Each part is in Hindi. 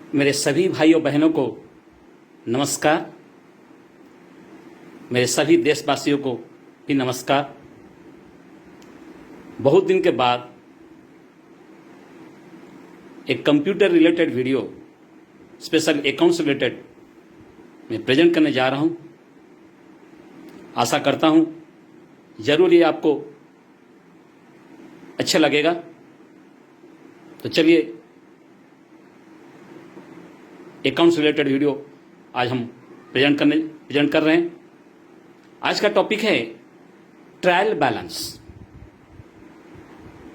मेरे सभी भाइयों बहनों को नमस्कार। मेरे सभी देशवासियों को भी नमस्कार। बहुत दिन के बाद एक computer related video special accounts related मैं प्रेजेंट करने जा रहा हूं। आशा करता हूं जरूर ये आपको अच्छा लगेगा। तो चलिए अकाउंट्स रिलेटेड वीडियो आज हम प्रेजेंट कर रहे हैं। आज का टॉपिक है trial balance.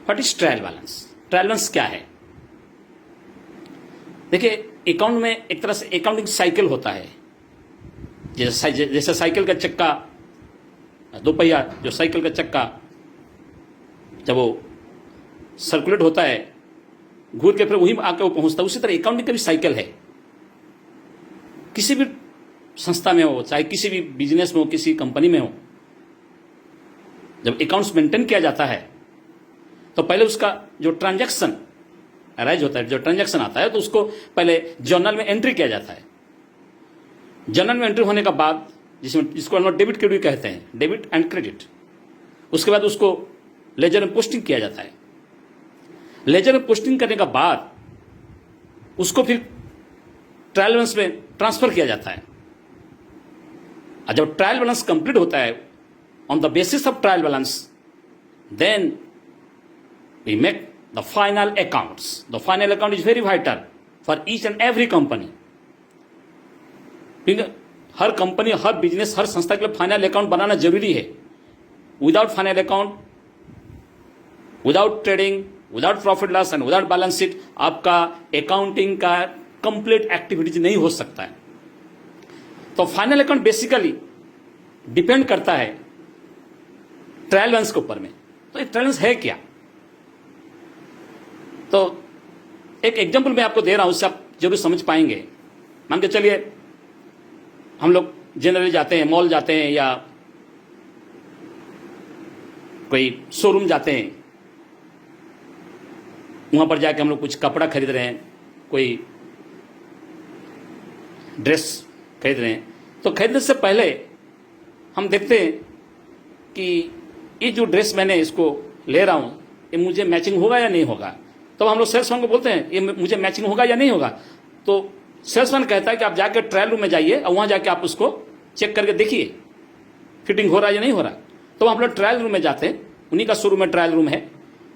What is trial balance? Trial balance क्या है? देखिए, अकाउंट में एक तरह से अकाउंटिंग साइकिल होता है। जैसे साइकिल का चक्का, दो पहिया जो साइकिल का चक्का जब वो सर्कुलेट होता है, घूर के फिर वही आके वो पहुंचता है, उसी तरह अकाउंटिंग का भी साइकिल है। किसी भी संस्था में हो, चाहे किसी भी बिजनेस में हो, किसी कंपनी में हो, जब अकाउंट्स मेंटेन किया जाता है तो पहले उसका जो ट्रांजैक्शन अराइज होता है, जो ट्रांजैक्शन आता है, तो उसको पहले जर्नल में एंट्री किया जाता है। जर्नल में एंट्री होने के बाद जिसको हम लोग डेबिट क्रेडिट कहते हैं, डेबिट एंड क्रेडिट, उसके बाद उसको लेजर में पोस्टिंग किया जाता है। लेजर में पोस्टिंग करने के बाद उसको फिर ट्रायल बैलेंस में ट्रांसफर किया जाता है। और जब ट्रायल बैलेंस कंप्लीट होता है, on the basis of trial balance, then we make the final accounts. The final account is very vital for each and every company. हर कंपनी, हर बिजनेस, हर संस्था के लिए फाइनल अकाउंट बनाना जरूरी है। Without final account, without trading, without profit loss and without balance sheet, आपका अकाउंटिंग का कंप्लीट एक्टिविटीज नहीं हो सकता है। तो फाइनल अकाउंट बेसिकली डिपेंड करता है ट्रायल बैलेंस के ऊपर में। तो ये ट्रायल बैलेंस है क्या? तो एक एग्जांपल मैं आपको दे रहा हूं, उससे आप जरूर समझ पाएंगे। मान के चलिए हम लोग जनरली जाते हैं, मॉल जाते हैं या कोई शोरूम जाते हैं। वहां पर जाके हम लोग कुछ कपड़ा खरीद रहे हैं, कोई ड्रेस खरीद रहे हैं। तो खरीदने से पहले हम देखते हैं कि ये जो ड्रेस मैंने इसको ले रहा हूं, ये मुझे मैचिंग होगा या नहीं होगा। तो हम लोग सेल्समैन को बोलते हैं ये मुझे मैचिंग होगा या नहीं होगा। तो सेल्समैन कहता है कि आप जाकर ट्रायल रूम में जाइए और वहां जाके आप उसको चेक करके देखिए फिटिंग हो रहा है या नहीं हो रहा। तो हम लोग ट्रायल रूम में जाते हैं, उन्हीं का शोरूम में ट्रायल रूम है,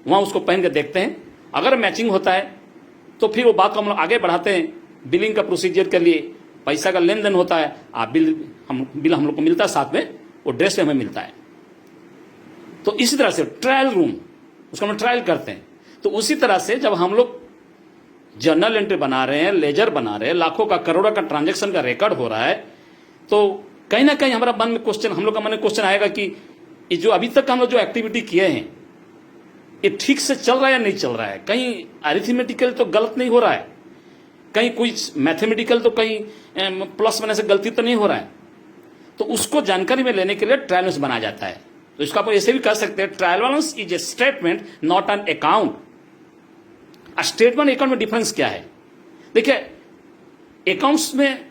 वहां उसको पहन के देखते हैं। अगर मैचिंग होता है तो फिर वो बात को हम लोग आगे बढ़ाते हैं। बिलिंग का प्रोसीजर के लिए पैसा का लेन देन होता है। बिल हम लोग को मिलता है, साथ में वो ड्रेस हमें मिलता है। तो इसी तरह से ट्रायल रूम, उसको हम ट्रायल करते हैं। तो उसी तरह से जब हम लोग जर्नल एंट्री बना रहे हैं, लेजर बना रहे हैं, लाखों का, करोड़ों का ट्रांजैक्शन का रिकॉर्ड हो रहा है, तो कहीं ना कहीं हमारा मन में क्वेश्चन, हम लोग का मन में क्वेश्चन आएगा कि ये जो अभी तक हम लोग जो एक्टिविटी किए हैं, ये ठीक से चल रहा है या नहीं चल रहा है। कहीं अरिथमेटिकल तो गलत नहीं हो रहा है, कहीं कोई मैथमेटिकल तो कहीं प्लस बनने से गलती तो नहीं हो रहा है। तो उसको जानकारी में लेने के लिए ट्रायल बैलेंस बनाया जाता है। तो इसको आप ऐसे भी कह सकते हैं, trial balance is a statement not an account. Statement account में डिफरेंस क्या है? देखिए, अकाउंट्स में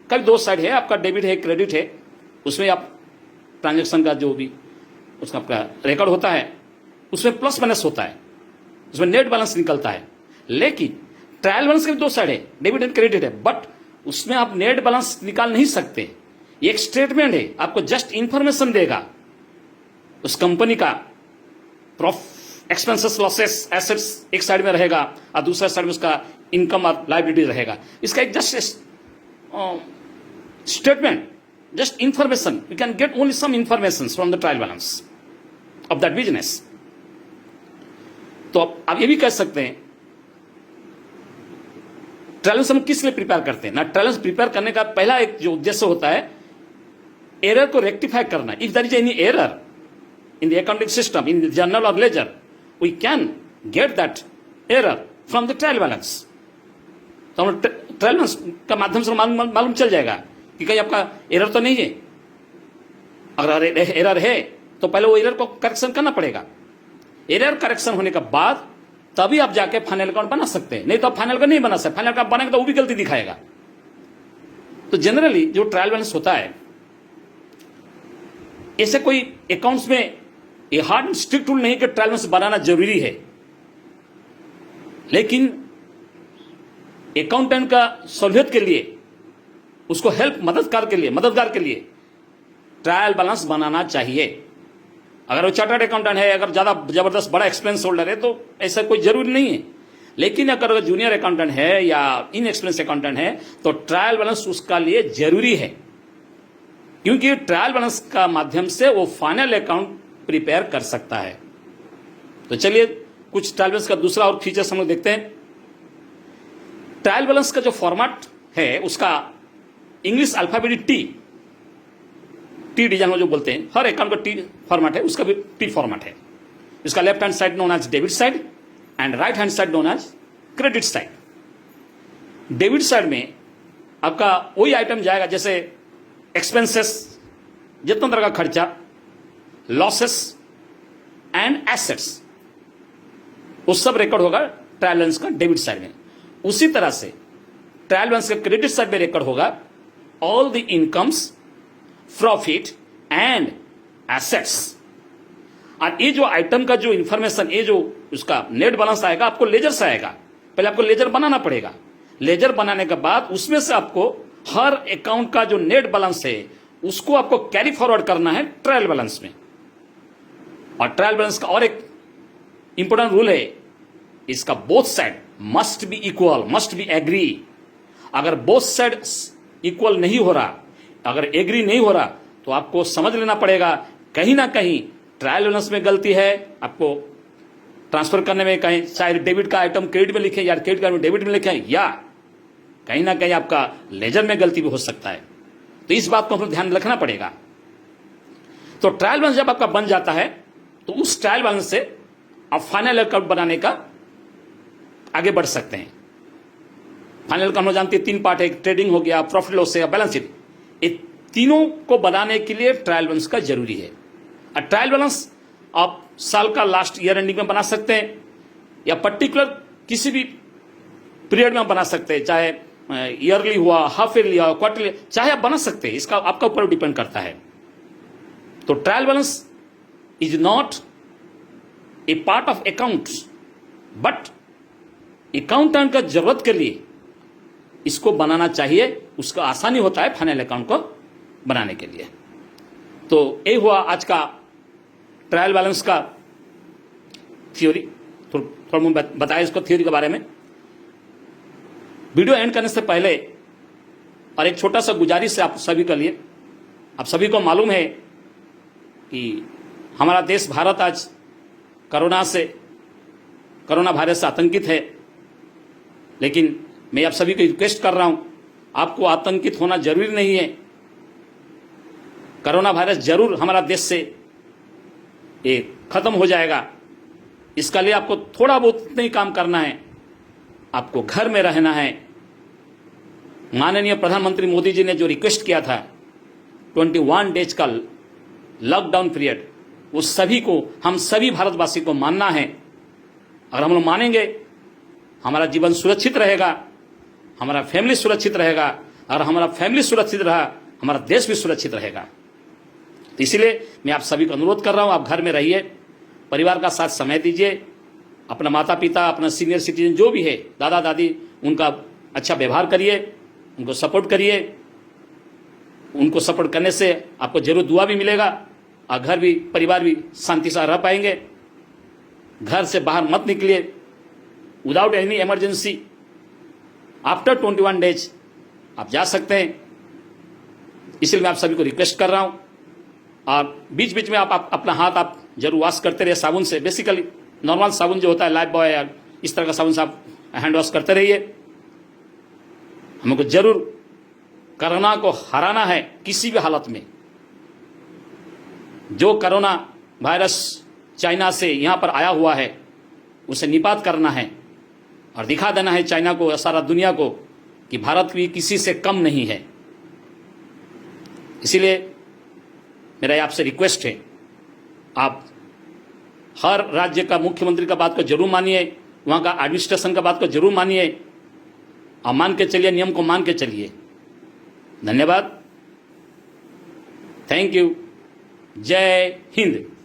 कभी दो साइड है, आपका डेबिट है, क्रेडिट है। उसमें आप ट्रांजैक्शन का जो भी उसका आपका रिकॉर्ड होता है, उसमें प्लस माइनस होता है, उसमें नेट बैलेंस निकलता है। लेकिन ट्रायल बैलेंस के दो साइड है, डेबिट एंड क्रेडिट है, बट उसमें आप नेट बैलेंस निकाल नहीं सकते। ये एक स्टेटमेंट है, आपको जस्ट इंफॉर्मेशन देगा उस कंपनी का। एक्सपेंसेस, लॉसेस, एसेट्स एक साइड में रहेगा और दूसरा साइड में उसका इनकम और लायबिलिटी रहेगा। इसका एक just statement, just information. You can get only some information from the trial balance of that business. तो आप ये भी कह सकते हैं ट्रायल बैलेंस हम किस लिए प्रिपेयर करते हैं ना। ट्रायल बैलेंस प्रिपेयर करने का पहला एक जो उद्देश्य होता है, एरर को रेक्टिफाई करना। If there is any error in the accounting system, in the journal or ledger, we can get that error from the trial balance. तो हम ट्रायल बैलेंस का माध्यम से मालूम चल जाएगा कि कहीं आपका एरर तो नहीं है। अगर एरर है तो पहले वो एरर को करेक्शन करना पड़ेगा। एरर करेक्शन होने के बाद तभी आप जाके फाइनल अकाउंट बना सकते हैं, नहीं तो आप फाइनल अकाउंट नहीं बना सकते। फाइनल अकाउंट बनाएंगे तो वो भी गलती दिखाएगा। तो जनरली जो ट्रायल बैलेंस होता है, ऐसे कोई अकाउंट्स में ये हार्ड स्ट्रिक्ट रूल नहीं कि ट्रायल बैलेंस बनाना जरूरी है, लेकिन अकाउंटेंट का सहूलियत के लिए, उसको हेल्प मददगार के लिए ट्रायल बैलेंस बनाना चाहिए। अगर वो चार्टर्ड अकाउंटेंट है, अगर ज्यादा जबरदस्त बड़ा एक्सपीरियंस होल्डर है तो ऐसा कोई जरूरी नहीं है। लेकिन अगर जूनियर अकाउंटेंट है या इनएक्सपीरियंस अकाउंटेंट है तो ट्रायल बैलेंस उसका लिए जरूरी है, क्योंकि ट्रायल बैलेंस का माध्यम से वो फाइनल अकाउंट प्रिपेयर कर सकता है। तो चलिए कुछ ट्रायल बैलेंस का दूसरा और फीचर्स हम लोग देखते हैं। ट्रायल बैलेंस का जो फॉर्मेट है उसका इंग्लिश अल्फाबेटिक टी डिजाइन जो बोलते हैं, हर अकाउंट का टी फॉर्मेट है, उसका भी टी फॉर्मेट है। इसका left hand side known as debit side and right hand side known as credit side. Debit side में आपका वही आइटम जाएगा जैसे एक्सपेंसेस, जितना तरह का खर्चा, लॉसेस एंड एसेट्स, वो सब रिकॉर्ड होगा ट्रायल बैलेंस का डेबिट साइड में। उसी तरह से ट्रायल बैलेंस का क्रेडिट साइड में रिकॉर्ड होगा all the incomes, profit and assets. और ये जो आइटम का जो इंफॉर्मेशन, ये जो उसका नेट बैलेंस आएगा, आपको लेजर से आएगा। पहले आपको लेजर बनाना पड़ेगा। लेजर बनाने के बाद उसमें से आपको हर अकाउंट का जो नेट बैलेंस है उसको आपको कैरी फॉरवर्ड करना है ट्रायल बैलेंस में। और ट्रायल बैलेंस का और एक इंपॉर्टेंट रूल है, इसका both side must be equal, must be agree. अगर बोथ साइड इक्वल नहीं हो रहा, अगर एग्री नहीं हो रहा, तो आपको समझ लेना पड़ेगा कहीं ना कहीं ट्रायल बैलेंस में गलती है। आपको ट्रांसफर करने में कहीं चाहे डेबिट का आइटम क्रेडिट में लिखे या क्रेडिट का डेबिट में लिखे, या कहीं ना कहीं आपका लेजर में गलती भी हो सकता है। तो इस बात को हमें ध्यान रखना पड़ेगा। तो ट्रायल बैलेंस जब आपका बन जाता है तो उस ट्रायल बैलेंस से आप फाइनल अकाउंट बनाने का आगे बढ़ सकते हैं। फाइनल अकाउंट जानते हैं 3 पार्ट है, ट्रेडिंग हो गया, प्रॉफिट लॉस है, बैलेंस शीट। ये तीनों को बनाने के लिए ट्रायल बैलेंस का जरूरी है। और ट्रायल बैलेंस आप साल का लास्ट ईयर एंडिंग में बना सकते हैं या पर्टिकुलर किसी भी पीरियड में बना सकते हैं, चाहे ईयरली हुआ, हाफ ईयरली हुआ, क्वार्टरली, चाहे आप बना सकते हैं। इसका आपका ऊपर डिपेंड करता है। तो trial balance is not a part of accounts, but accountant का जरूरत के लिए इसको बनाना चाहिए। उसका आसानी होता है फाइनल अकाउंट को बनाने के लिए। तो ये हुआ आज का ट्रायल बैलेंस का थ्योरी। थोड़ा मैं बताया इसको थ्योरी के बारे में। वीडियो एंड करने से पहले और एक छोटा सा गुजारिश है आप सभी के लिए। आप सभी को मालूम है कि हमारा देश भारत आज कोरोना वायरस से आतंकित है, लेकिन मैं आप सभी को रिक्वेस्ट कर रहा हूं, आपको आतंकित होना जरूरी नहीं है। कोरोना वायरस जरूर हमारा देश से ये खत्म हो जाएगा। इसका लिए आपको थोड़ा बहुत नहीं काम करना है, आपको घर में रहना है। माननीय प्रधानमंत्री मोदी जी ने जो रिक्वेस्ट किया था 21 डेज का लॉकडाउन पीरियड, वो सभी को, हम सभी भारतवासी को मानना है। अगर हम लोग मानेंगे, हमारा जीवन सुरक्षित रहेगा, हमारा फैमिली सुरक्षित रहेगा। अगर हमारा फैमिली सुरक्षित रहा, हमारा देश भी सुरक्षित रहेगा। तो इसीलिए मैं आप सभी को अनुरोध कर रहा हूं, आप घर में रहिए, परिवार का साथ समय दीजिए, अपना माता पिता, अपना सीनियर सिटीजन जो भी है, दादा दादी, उनका अच्छा व्यवहार करिए, उनको सपोर्ट करिए। उनको सपोर्ट करने से आपको जरूर दुआ भी मिलेगा और घर भी, परिवार भी शांति से रह पाएंगे। घर से बाहर मत निकलिए without any emergency. After 21 days आप जा सकते हैं। इसलिए मैं आप सभी को रिक्वेस्ट कर रहा हूं। और बीच बीच में आप अपना हाथ आप जरूर वॉश करते रहिए साबुन से। बेसिकली नॉर्मल साबुन जो होता है, लाइफ बॉय या इस तरह का साबुन से आप हैंड वॉश करते रहिए। हमको जरूर कोरोना को हराना है किसी भी हालत में। जो कोरोना वायरस चाइना से यहां पर आया हुआ है, उसे निपात करना है और दिखा देना है चाइना को, सारा दुनिया को, कि भारत भी किसी से कम नहीं है। इसीलिए मेरा आपसे रिक्वेस्ट है, आप हर राज्य का मुख्यमंत्री का बात को जरूर मानिए, वहाँ का एडमिनिस्ट्रेशन का बात को जरूर मानिए और मान के चलिए, नियम को मान के चलिए। धन्यवाद, थैंक यू, जय हिंद।